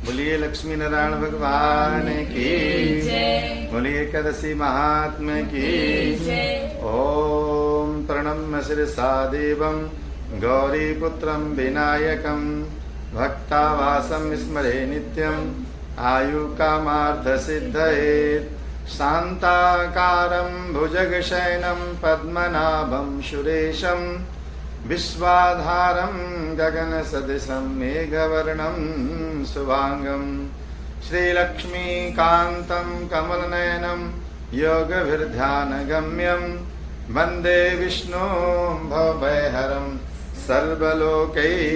बोलिए लक्ष्मी नारायण भगवान की बोलिए एकादशी महात्मा की। ओम प्रणम्य शिरसा देवं गौरीपुत्रं विनायकं भक्तावासं स्मरे नित्यं आयुकामार्थसिद्धये। शान्ताकारं भुजगशयनं पद्मनाभं सुरेशं विश्वाधारं गगनसदृशं मेघवर्णं शुभांगं श्रीलक्ष्मीकान्तं कमलनयनं योगभिर्ध्यानगम्यं वन्दे विष्णुं भवभयहरं सर्वलोकैकनाथम्।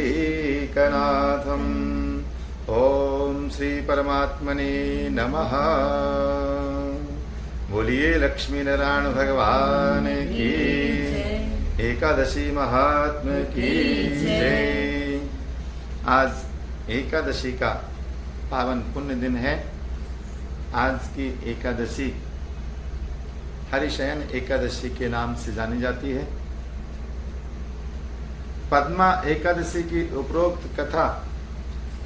ओम श्री परमात्मने नमः। बोलिए लक्ष्मी नारायण भगवान की एकादशी महात्मा की जय। आज एकादशी का पावन पुण्य दिन है। आज की एकादशी हरिशयन एकादशी के नाम से जानी जाती है। पद्मा एकादशी की उपरोक्त कथा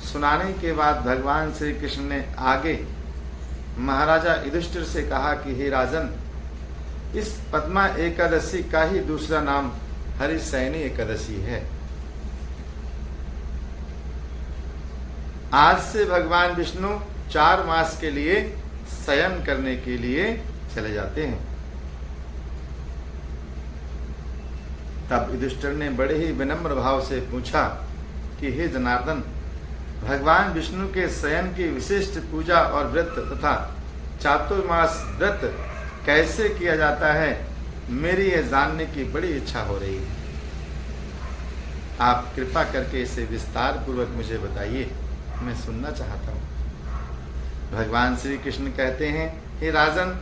सुनाने के बाद भगवान श्री कृष्ण ने आगे महाराजा युधिष्ठिर से कहा कि हे राजन, इस पद्मा एकादशी का ही दूसरा नाम हरिशयनी एकादशी है। आज से भगवान विष्णु 4 मास के लिए शयन करने के लिए चले जाते हैं। तब युधिष्ठिर ने बड़े ही विनम्र भाव से पूछा कि हे जनार्दन, भगवान विष्णु के शयन की विशिष्ट पूजा और व्रत तथा चातुर्मास व्रत कैसे किया जाता है, मेरी यह जानने की बड़ी इच्छा हो रही है। आप कृपा करके इसे विस्तार पूर्वक मुझे बताइए, मैं सुनना चाहता हूँ। भगवान श्री कृष्ण कहते हैं, हे राजन,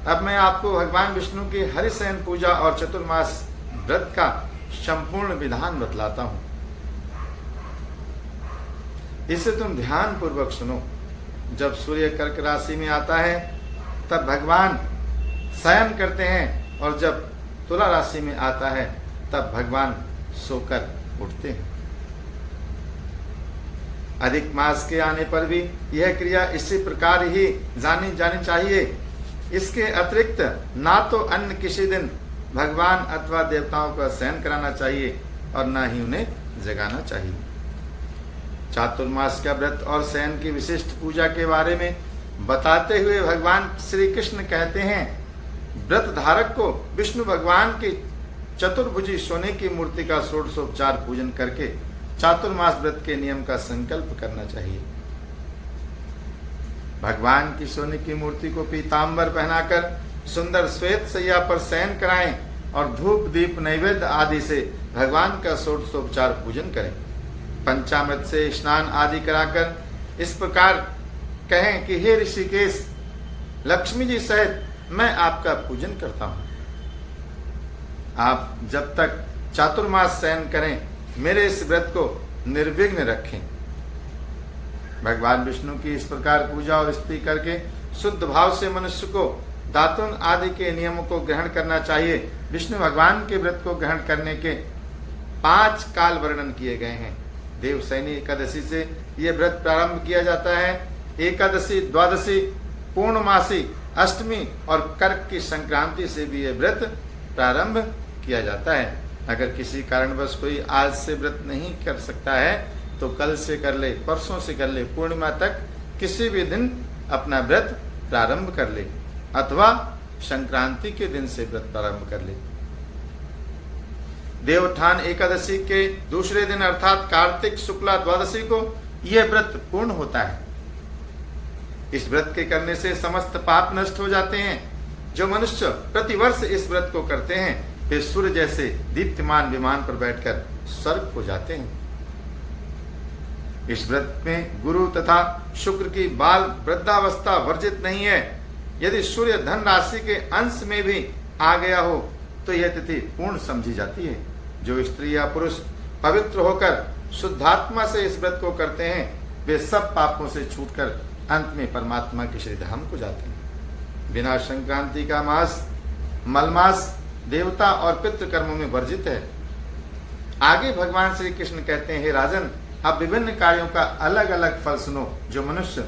अब मैं आपको भगवान विष्णु की हरिशयन पूजा और चतुर्मास व्रत का संपूर्ण विधान बतलाता हूँ। इसे तुम ध्यान पूर्वक सुनो। जब सूर्य कर्क राशि में आता है तब भगवान शयन करते हैं, और जब तुला राशि में आता है तब भगवान सोकर उठते हैं। अधिक मास के आने पर भी यह क्रिया इसी प्रकार ही जानी जानी चाहिए। इसके अतिरिक्त ना तो अन्य किसी दिन भगवान अथवा देवताओं का शयन कराना चाहिए और ना ही उन्हें जगाना चाहिए। चातुर्मास का व्रत और शयन की विशिष्ट पूजा के बारे में बताते हुए भगवान श्री कृष्ण कहते हैं, व्रत धारक को विष्णु भगवान की चतुर्भुजी सोने की मूर्ति का षोडशोपचार पूजन करके चातुर्मास व्रत के नियम का संकल्प करना चाहिए। भगवान की सोने की मूर्ति को पीतांबर पहनाकर सुंदर श्वेत सैया पर शयन कराएं और धूप दीप नैवेद्य आदि से भगवान का षोडशोपचार पूजन करें। पंचामृत से स्नान आदि कराकर इस प्रकार कहें कि हे ऋषिकेश, लक्ष्मी जी सहित मैं आपका पूजन करता हूँ। आप जब तक चातुर्मास शयन करें, मेरे इस व्रत को निर्विघ्न रखें। भगवान विष्णु की इस प्रकार पूजा और स्तुति करके शुद्ध भाव से मनुष्य को दातुन आदि के नियमों को ग्रहण करना चाहिए। विष्णु भगवान के व्रत को ग्रहण करने के 5 काल वर्णन किए गए हैं। देवशयनी एकादशी से यह व्रत प्रारंभ किया जाता है। एकादशी, द्वादशी, पूर्णमासी, अष्टमी और कर्क की संक्रांति से भी यह व्रत प्रारंभ किया जाता है। अगर किसी कारणवश कोई आज से व्रत नहीं कर सकता है तो कल से कर ले, परसों से कर ले, पूर्णिमा तक किसी भी दिन अपना व्रत प्रारंभ कर ले, अथवा संक्रांति के दिन से व्रत प्रारंभ कर ले। देवोत्थान एकादशी के दूसरे दिन अर्थात कार्तिक शुक्ला द्वादशी को यह व्रत पूर्ण होता है। इस व्रत के करने से समस्त पाप नष्ट हो जाते हैं। जो मनुष्य प्रतिवर्ष इस व्रत को करते हैं वे सूर्य जैसे दीप्तिमान विमान पर बैठकर स्वर्ग को जाते हैं। इस व्रत में गुरु तथा शुक्र की बाल वृद्धावस्था वर्जित नहीं है। यदि सूर्य धन राशि के अंश में भी आ गया हो तो यह तिथि पूर्ण समझी जाती है। जो स्त्री या पुरुष पवित्र होकर शुद्धात्मा से इस व्रत को करते हैं वे सब पापों से छूटकर अंत में परमात्मा के श्री धाम को जाते हैं। बिना संक्रांति का मास मलमास देवता और पितृ कर्मों में वर्जित है। आगे भगवान श्री कृष्ण कहते हैं, हे राजन, अब विभिन्न कार्यों का अलग अलग फल सुनो। जो मनुष्य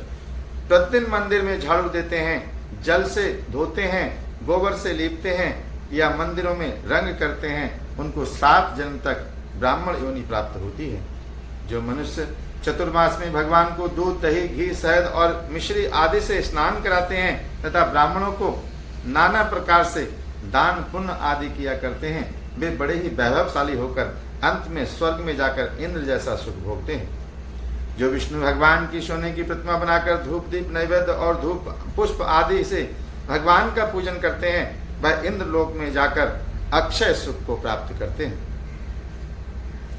प्रतिदिन मंदिर में झाड़ू देते हैं, जल से धोते हैं, गोबर से लीपते हैं या मंदिरों में रंग करते हैं, उनको 7 जन्म तक ब्राह्मण योनि प्राप्त होती है। जो मनुष्य चतुर्मास में भगवान को दूध, दही, घी, शहद और मिश्री आदि से स्नान कराते हैं तथा ब्राह्मणों को नाना प्रकार से दान पुण्य आदि किया करते हैं, वे बड़े ही वैभवशाली होकर अंत में स्वर्ग में जाकर इंद्र जैसा सुख भोगते हैं। जो विष्णु भगवान की सोने की प्रतिमा बनाकर धूप, दीप, नैवेद्य और धूप पुष्प आदि से भगवान का पूजन करते हैं, वह इंद्र लोक में जाकर अक्षय सुख को प्राप्त करते हैं।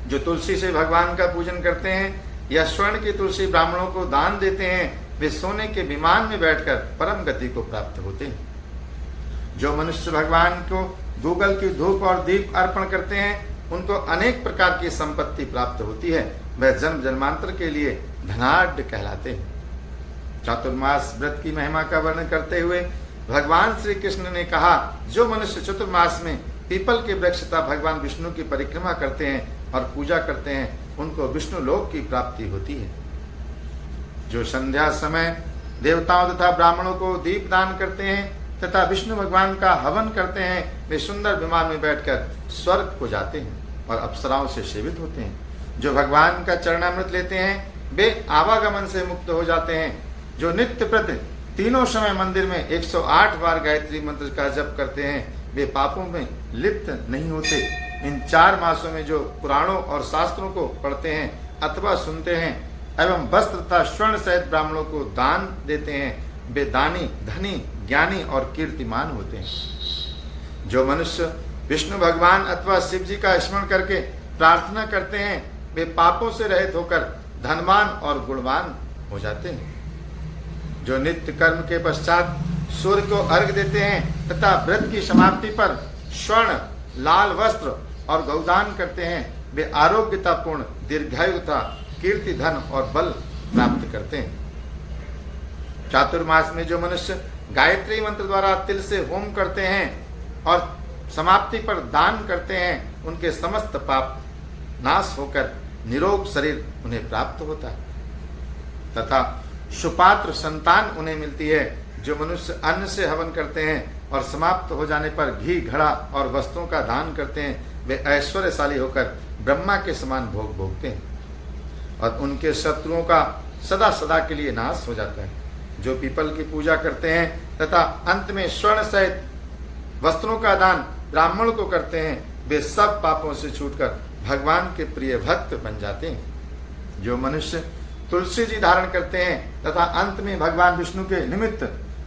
जो तुलसी से भगवान का पूजन करते हैं या स्वर्ण की तुलसी ब्राह्मणों को दान देते हैं, वे सोने के विमान में बैठकर परम गति को प्राप्त होते हैं। जो मनुष्य भगवान को गूगल की धूप और दीप अर्पण करते हैं, उनको अनेक प्रकार की संपत्ति प्राप्त होती है, वह जन्म जन्मांतर के लिए धनाढ्य कहलाते हैं। चातुर्मास व्रत की महिमा का वर्णन करते हुए भगवान श्री कृष्ण ने कहा, जो मनुष्य चतुर्मास में पीपल के वृक्ष तथा भगवान विष्णु की परिक्रमा करते हैं और पूजा करते हैं, उनको विष्णु लोक की प्राप्ति होती है। जो संध्या समय देवताओं तथा ब्राह्मणों को दीप दान करते हैं तथा विष्णु भगवान का हवन करते हैं, वे सुंदर विमान में बैठकर स्वर्ग को जाते हैं और अप्सराओं से सेवित होते हैं। जो भगवान का चरणामृत लेते हैं, वे आवागमन से मुक्त हो जाते हैं। जो नित्य प्रति तीनों समय मंदिर में 108 बार गायत्री मंत्र का जप करते हैं, वे पापों में लिप्त नहीं होते। इन 4 मासों में जो पुराणों और शास्त्रों को पढ़ते हैं अथवा सुनते हैं एवं वस्त्र तथा स्वर्ण सहित ब्राह्मणों को दान देते हैं, वे दानी, धनी, ज्ञानी और कीर्तिमान होते हैं। जो मनुष्य विष्णु भगवान अथवा शिव जी का स्मरण करके प्रार्थना करते हैं, वे पापों से रहित होकर धनवान और गुणवान हो जाते हैं। जो नित्य कर्म के पश्चात सूर्य को अर्घ्य देते हैं तथा व्रत की समाप्ति पर स्वर्ण, लाल वस्त्र और गौदान करते हैं, वे आरोग्यतापूर्ण, दीर्घायु तथा कीर्ति, धन और बल प्राप्त करते हैं। चातुर्मास में जो मनुष्य गायत्री मंत्र द्वारा तिल से होम करते हैं और समाप्ति पर दान करते हैं, उनके समस्त पाप नाश होकर निरोग शरीर उन्हें प्राप्त होता है तथा सुपात्र संतान उन्हें मिलती है। जो मनुष्य अन्न से हवन करते हैं और समाप्त हो जाने पर घी, घड़ा और वस्त्रों का दान करते हैं, वे ऐश्वर्यशाली होकर ब्रह्मा के समान भोग भोगते हैं और उनके शत्रुओं का सदा सदा के लिए नाश हो जाता है। जो पीपल की पूजा करते हैं तथा अंत में स्वर्ण सहित वस्त्रों का दान ब्राह्मण को करते हैं, वे सब पापों से छूटकर भगवान के प्रिय भक्त बन जाते हैं। जो मनुष्य तुलसी जी धारण करते हैं तथा अंत में भगवान विष्णु के निमित्त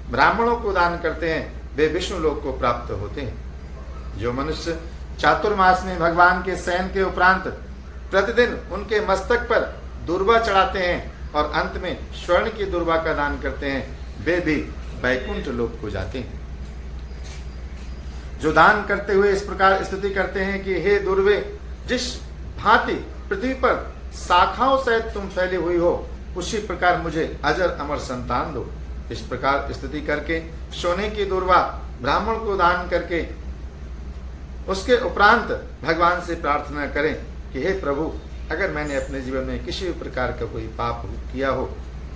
ब्राह्मणों को दान करते हैं, वे विष्णु लोक को प्राप्त होते हैं। जो मनुष्य चातुर्मास में भगवान के शयन के उपरांत प्रतिदिन उनके मस्तक पर दुर्वा चढ़ाते हैं और अंत में स्वर्ण की दुर्वा का दान करते हैं, वे भी वैकुंठ लोक को जाते हैं। जो दान करते हुए इस प्रकार स्तुति करते हैं कि हे दुर्वे, जिस भांति पृथ्वी पर शाखाओं सहित तुम फैली हुई हो, उसी प्रकार मुझे अजर अमर संतान दो। इस प्रकार स्तुति करके सोने की दुर्वा ब्राह्मण को दान करके उसके उपरांत भगवान से प्रार्थना करें कि हे प्रभु, अगर मैंने अपने जीवन में किसी भी प्रकार का कोई पाप किया हो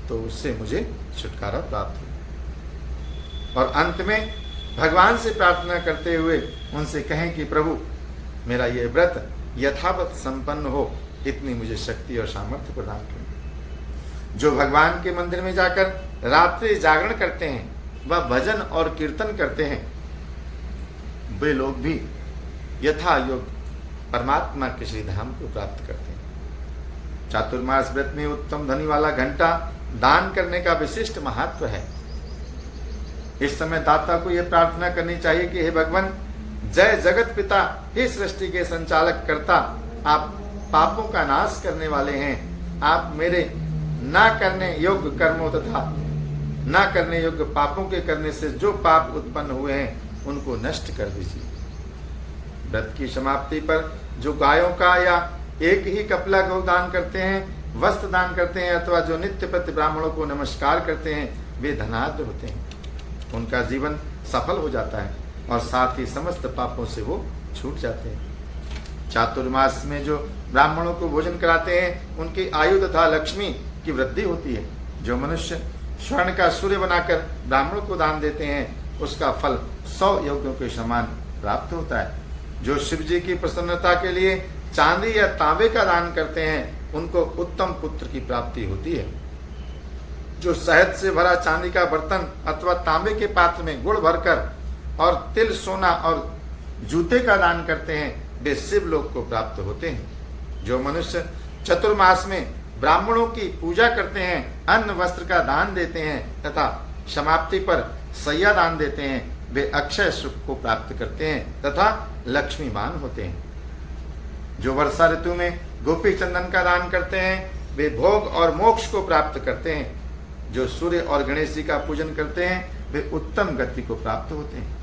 तो उससे मुझे छुटकारा प्राप्त हो। और अंत में भगवान से प्रार्थना करते हुए उनसे कहें कि प्रभु, मेरा ये व्रत यथावत संपन्न हो, इतनी मुझे शक्ति और सामर्थ्य प्रदान करें। जो भगवान के मंदिर में जाकर रात्रि जागरण करते हैं, वह भजन और कीर्तन करते हैं, वे लोग भी यथा योग परमात्मा के श्री धाम को प्राप्त करते हैं। चातुर्मास व्रत में उत्तम ध्वनि वाला घंटा दान करने का विशिष्ट महत्व है। इस समय दाता को यह प्रार्थना करनी चाहिए कि हे भगवान, जय जगत पिता, हे सृष्टि के संचालक कर्ता, आप पापों का नाश करने वाले हैं। आप मेरे ना करने योग्य कर्मों तथा ना करने योग्य पापों के करने से जो पाप उत्पन्न हुए हैं, उनको नष्ट कर दीजिए। व्रत की समाप्ति पर जो गायों का या एक ही कपला गौ दान करते हैं, वस्त्र दान करते हैं अथवा जो नित्य प्रति ब्राह्मणों को नमस्कार करते हैं, वे धनाढ्य होते हैं। उनका जीवन सफल हो जाता है और साथ ही समस्त पापों से वो छूट जाते हैं। चातुर्मास में जो ब्राह्मणों को भोजन कराते हैं उनकी आयु तथा लक्ष्मी की वृद्धि होती है। जो मनुष्य स्वर्ण का सूर्य बनाकर ब्राह्मणों को दान देते हैं उसका फल 100 यज्ञों के समान प्राप्त होता है। जो शिव जी की प्रसन्नता के लिए चांदी या तांबे का दान करते हैं उनको उत्तम पुत्र की प्राप्ति होती है। जो शहद से भरा चांदी का बर्तन अथवा तांबे के पात्र में गुड़ भरकर और तिल, सोना और जूते का दान करते हैं वे शिव लोक को प्राप्त होते हैं। जो मनुष्य चतुर्मास में ब्राह्मणों की पूजा करते हैं, अन्न वस्त्र का दान देते हैं तथा समाप्ति पर सैया दान देते हैं वे अक्षय सुख को प्राप्त करते हैं तथा लक्ष्मीवान होते हैं। जो वर्षा ऋतु में गोपी चंदन का दान करते हैं वे भोग और मोक्ष को प्राप्त करते हैं। जो सूर्य और गणेश जी का पूजन करते हैं वे उत्तम गति को प्राप्त होते हैं।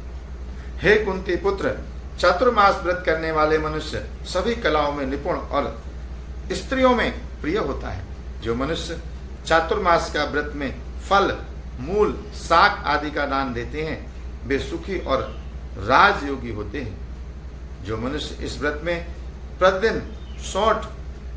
हे कुंती पुत्र, चातुर्मास व्रत करने वाले मनुष्य सभी कलाओं में निपुण और स्त्रियों में प्रिय होता है। जो मनुष्य चातुर्मास का व्रत में फल, मूल, शाक आदि का दान देते हैं वे सुखी और राजयोगी होते हैं। जो मनुष्य इस व्रत में प्रतिदिन सौंठ,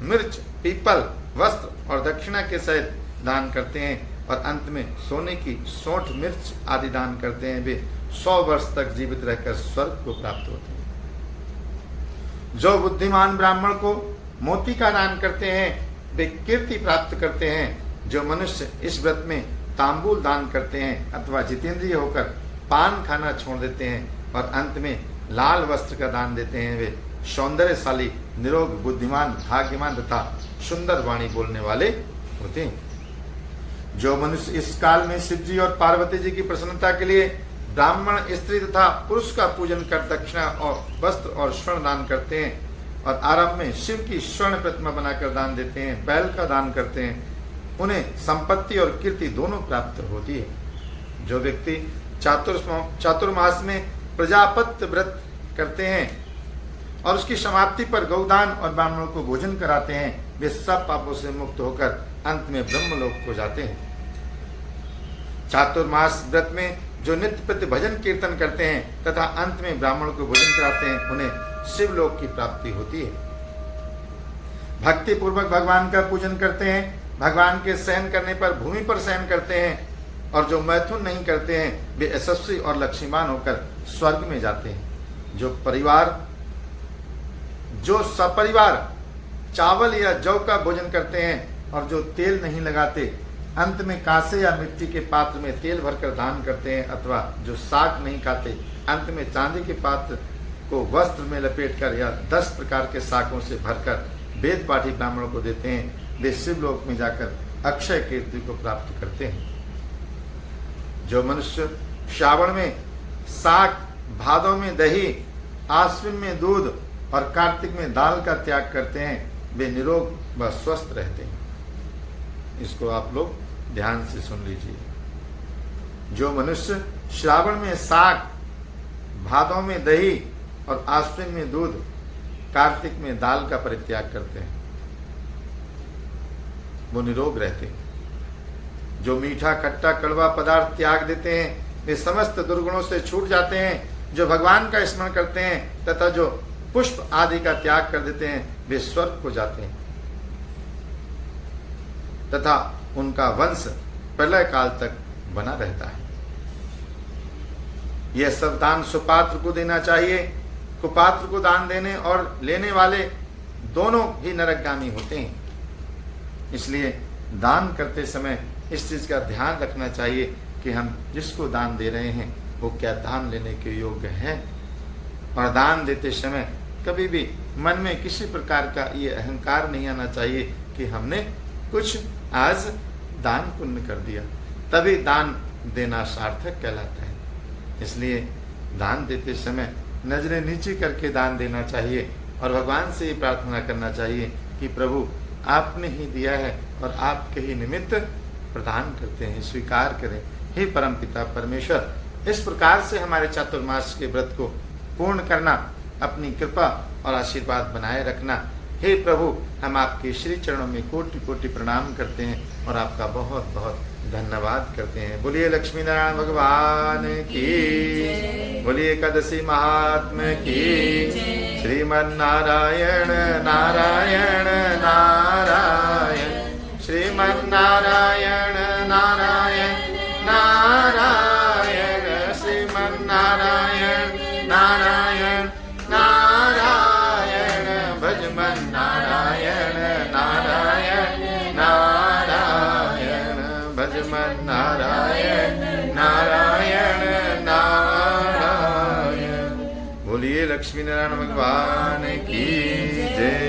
मिर्च, पीपल, वस्त्र और दक्षिणा के सहित दान करते हैं और अंत में सोने की सौंठ, मिर्च आदि दान करते हैं वे 100 वर्ष तक जीवित रहकर स्वर्ग को प्राप्त होते हैं। जो बुद्धिमान ब्राह्मण को मोती का दान करते हैं वे कीर्ति प्राप्त करते हैं। जो मनुष्य इस व्रत में तांबूल दान करते हैं अथवा जितेंद्रिय होकर पान खाना छोड़ देते हैं और अंत में लाल वस्त्र का दान देते हैं वे सौंदर्यशाली, निरोग, बुद्धिमान, भाग्यवान तथा सुंदर वाणी बोलने वाले होते हैं। जो मनुष्य इस काल में शिव जी और पार्वती जी की प्रसन्नता के लिए ब्राह्मण, स्त्री तथा पुरुष का पूजन कर दक्षिणा और वस्त्र और स्वर्ण दान करते हैं और आरंभ में शिव की स्वर्ण प्रतिमा बनाकर दान देते हैं, बैल का दान करते हैं, उन्हें संपत्ति और कीर्ति दोनों प्राप्त होती है। जो व्यक्ति चातुर्मास में प्रजापत्य व्रत करते हैं और उसकी समाप्ति पर गौदान और ब्राह्मणों को भोजन कराते हैं वे सब पापों से मुक्त होकर अंत में ब्रह्मलोक को जाते हैं। चातुर्मास व्रत में जो नित्य प्रति भजन कीर्तन करते हैं तथा अंत में ब्राह्मणों को भोजन कराते हैं उन्हें शिवलोक की प्राप्ति होती है। भक्ति पूर्वक भगवान का पूजन करते हैं, भगवान के शयन करने पर भूमि पर शयन करते हैं और जो मैथुन नहीं करते हैं वे यशस्वी और लक्ष्मीवान होकर स्वर्ग में जाते हैं। जो सपरिवार चावल या जौ का भोजन करते हैं और जो तेल नहीं लगाते अंत में कांसे या मिट्टी के पात्र में तेल भरकर दान करते हैं अथवा जो साग नहीं खाते अंत में चांदी के पात्र को वस्त्र में लपेटकर या 10 प्रकार के सागों से भरकर वेद पाठी ब्राह्मणों को देते हैं वे शिवलोक में जाकर अक्षय कीर्ति को प्राप्त करते हैं। जो मनुष्य श्रावण में साग, भादों में दही, आश्विन में दूध और कार्तिक में दाल का त्याग करते हैं वे निरोग व स्वस्थ रहते हैं। इसको आप लोग ध्यान से सुन लीजिए। जो मनुष्य श्रावण में साग, भादों में दही और आश्विन में दूध, कार्तिक में दाल का परित्याग करते हैं वो निरोग रहते हैं। जो मीठा, खट्टा, कड़वा पदार्थ त्याग देते हैं वे समस्त दुर्गुणों से छूट जाते हैं। जो भगवान का स्मरण करते हैं तथा जो पुष्प आदि का त्याग कर देते हैं वे स्वर्ग को जाते हैं तथा उनका वंश प्रलय काल तक बना रहता है। यह सब दान सुपात्र को देना चाहिए। कुपात्र को दान देने और लेने वाले दोनों ही नरकगामी होते हैं। इसलिए दान करते समय इस चीज का ध्यान रखना चाहिए कि हम जिसको दान दे रहे हैं वो क्या दान लेने के योग्य है। और दान देते समय कभी भी मन में किसी प्रकार का ये अहंकार नहीं आना चाहिए कि हमने कुछ आज दान पुण्य कर दिया, तभी दान देना सार्थक कहलाता है। इसलिए दान देते समय नजरें नीचे करके दान देना चाहिए और भगवान से ये प्रार्थना करना चाहिए कि प्रभु आपने ही दिया है और आपके ही निमित्त प्रदान करते हैं, स्वीकार करें। हे परम पिता परमेश्वर, इस प्रकार से हमारे चातुर्मास के व्रत को पूर्ण करना, अपनी कृपा और आशीर्वाद बनाए रखना। हे प्रभु, हम आपके श्री चरणों में कोटि कोटि प्रणाम करते हैं और आपका बहुत बहुत धन्यवाद करते हैं। बोलिए लक्ष्मी नारायण भगवान की, बोलिए एकादशी महात्म की। श्रीमन्नारायण नारायण नारायण, श्रीमन्नारायण नारायण नारायण, श्रीमन्नारायण नारायण नारायण, भजमन नारायण नारायण नारायण, भजमन नारायण नारायण नारायण। बोलिए लक्ष्मी नारायण भगवान की जय।